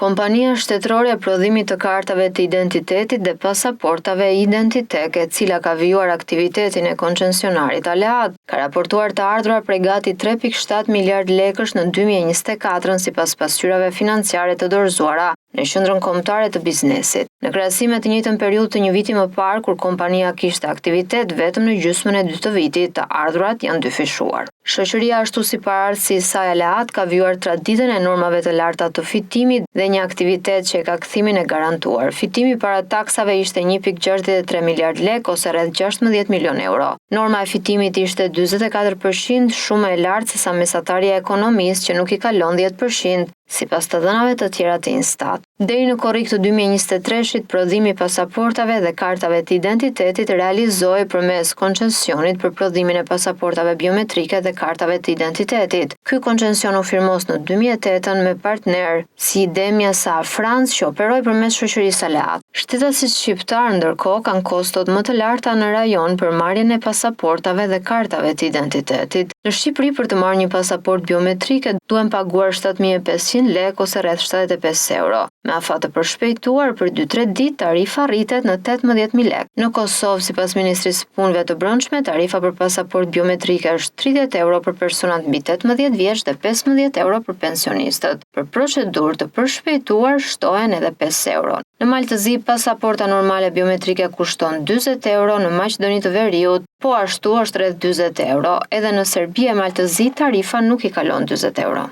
Kompania shtetërore e prodhimit të kartave të identitetit dhe pasaportave Identitek, e cila ka vijuar aktivitetin e koncesionarit aleat, ka raportuar të ardhurar prej gati 3.7 miliard lekësh në 2024 sipas pasqyrave financiare të dorëzuara në qendrën kombëtare të biznesit. Në krahasim me të njëjtën periudhë të një viti më parë, kur kompania kishte aktivitet vetëm në gjysmën e dytë të vitit, të ardhurat janë dyfishuar. Shoqëria ashtu si paraardhësi i saj aleat ka vijuar traditën e normave të larta të fitimit dhe një aktivitet që e ka kthimin e garantuar. Fitimi para taksave ishte 1.63 miliard lek ose rreth 16 milion euro. Norma e fitimit ishte 44%, shumë e lartë se sa mesatarja e ekonomisë që nuk i kalon 10%, sipas të dhënave të tjera të Instat. Deri në korrik të 2023-shit, prodhimi i pasaportave dhe kartave të identitetit realizohej përmes koncesionit për prodhimin e pasaportave biometrike dhe kartave të identitetit. Ky koncesion u firmos në 2008 me partner si Demia Sa France, që operoi përmes shoqërisë aleat. Shtetasit shqiptar ndërkohë kanë kostot më të larta në rajon për marrjen e pasaportave dhe kartave të identitetit. Në Shqipëri, për të marrë një pasaport biometrike duhen paguar 7.500 lek ose rreth 75 euro. Me afat të përshpejtuar për 2-3 ditë tarifa rritet në 18.000 lek. Në Kosovë, sipas Ministrisë së Punëve të Brendshme, tarifa për pasaport biometrike është 30 euro për personat mbi 18 vjeç dhe 15 euro për pensionistët. Për procedurë të përshpejtuar shtohen edhe 5 euro. Në Maltëzi, pasaporta normale biometrike kushton 40 euro, në Maqedoni të Veriut, po ashtu është rreth 40 euro. Edhe në Serbi e Maltëzi tarifa nuk i kalon 40 euro.